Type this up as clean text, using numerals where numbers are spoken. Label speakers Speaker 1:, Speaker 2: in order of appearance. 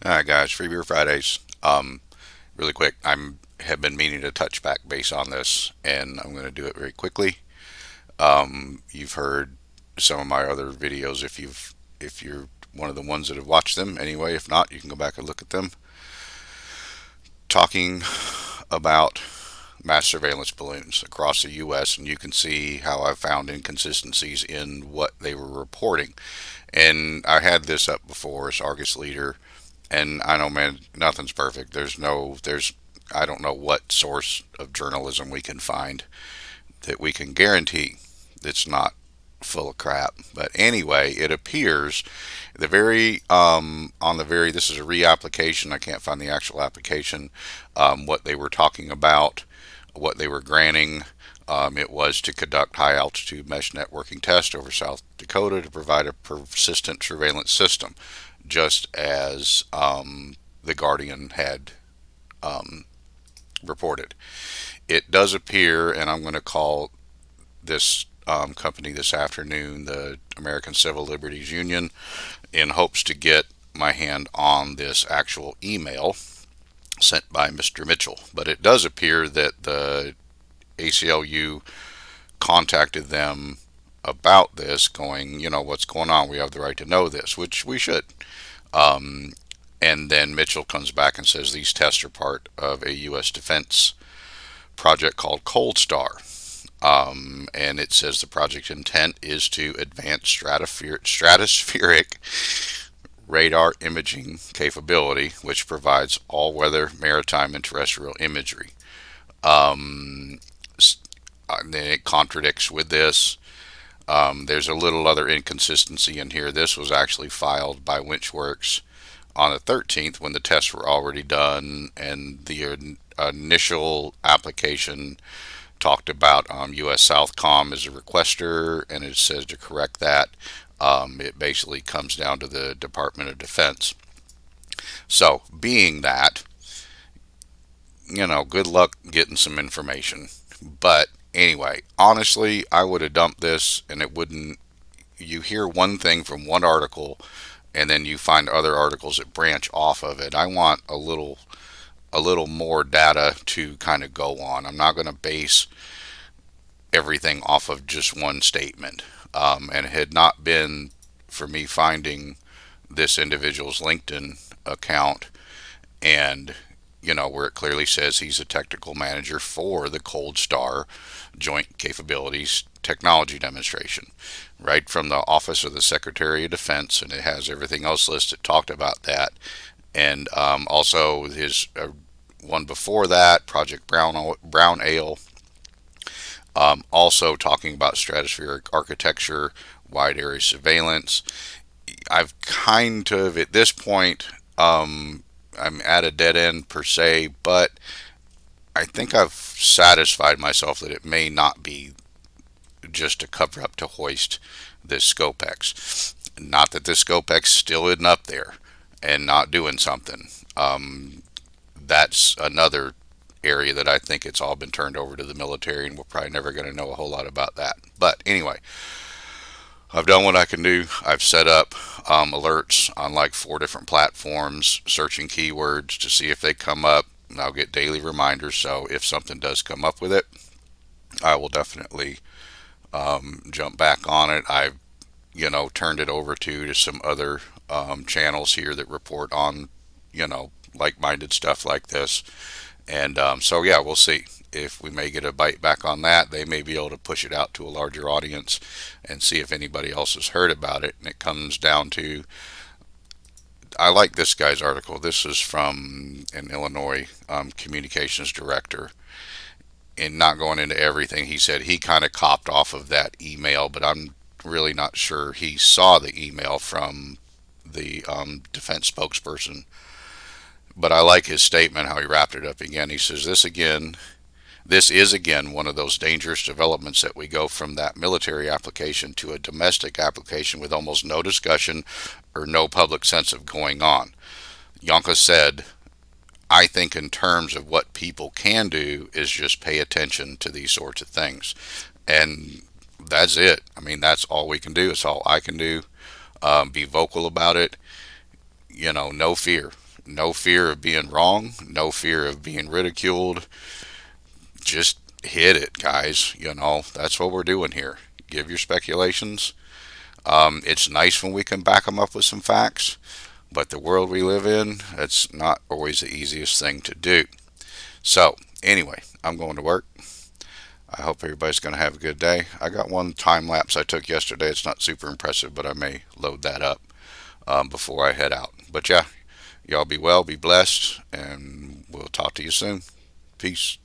Speaker 1: All right, guys, Free Beer Fridays. Really quick, I'm have been meaning to touch back base on this, and I'm going to do it very quickly. You've heard some of my other videos if you're one of the ones that have watched them. Anyway, if not, you can go back and look at them. Talking about mass surveillance balloons across the U.S., and you can see how I found inconsistencies in what they were reporting. And I had this up before as Argus leader. And I know, man, nothing's perfect. I don't know what source of journalism we can find that we can guarantee it's not full of crap. But anyway, it appears this is a reapplication. I can't find the actual application. What they were talking about, what they were granting. It was to conduct high altitude mesh networking tests over South Dakota to provide a persistent surveillance system, just as the Guardian had um, reported. It does appear, and I'm going to call this company this afternoon the American Civil Liberties Union in hopes to get my hand on this actual email sent by Mr. Mitchell. But it does appear that the ACLU contacted them about this, going, what's going on? We have the right to know this, which we should. Um, and then Mitchell comes back and says these tests are part of a U.S. defense project called Cold Star. And it says the project intent is to advance stratospheric radar imaging capability, which provides all weather, maritime, and terrestrial imagery. Um, then it contradicts with this. There's a little other inconsistency in here. This was actually filed by Winchworks on the 13th when the tests were already done, and the initial application talked about U.S. Southcom as a requester, and it says to correct that. It basically comes down to the Department of Defense. So, being that, good luck getting some information. But anyway, honestly, I would have dumped this, and it wouldn't. You hear one thing from one article, and then you find other articles that branch off of it. I want a little more data to kind of go on. I'm not going to base everything off of just one statement. And it had not been for me finding this individual's LinkedIn account and where it clearly says he's a technical manager for the Cold Star Joint Capabilities Technology Demonstration, right from the Office of the Secretary of Defense, and it has everything else listed, talked about that. And also his one before that, Project Brown Ale, also talking about stratospheric architecture, wide area surveillance. I've kind of, at this point, I'm at a dead end per se, but I think I've satisfied myself that it may not be just a cover up to hoist this Scopex. Not that this Scopex still isn't up there and not doing something. That's another area that I think it's all been turned over to the military, and we're probably never going to know a whole lot about that. But anyway, I've done what I can do. I've set up alerts on like 4 different platforms, searching keywords to see if they come up. And I'll get daily reminders. So if something does come up with it, I will definitely jump back on it. I've turned it over to some other channels here that report on like-minded stuff like this. And so, yeah, we'll see if we may get a bite back on that. They may be able to push it out to a larger audience and see if anybody else has heard about it. And it comes down to, I like this guy's article. This is from an Illinois communications director. And not going into everything, he said he kind of copped off of that email, but I'm really not sure he saw the email from the defense spokesperson. But I like his statement, how he wrapped it up again. He says, this is again one of those dangerous developments that we go from that military application to a domestic application with almost no discussion or no public sense of going on. Yonka said, I think in terms of what people can do is just pay attention to these sorts of things. And that's it. I mean, that's all we can do. It's all I can do. Be vocal about it. No fear. No fear of being wrong, no fear of being ridiculed. Just hit it, guys. That's what we're doing here. Give your speculations. It's nice when we can back them up with some facts, but the world we live in, it's not always the easiest thing to do. So, anyway, I'm going to work. I hope everybody's going to have a good day. I got one time lapse I took yesterday. It's not super impressive, but I may load that up before I head out. But yeah, y'all be well, be blessed, and we'll talk to you soon. Peace.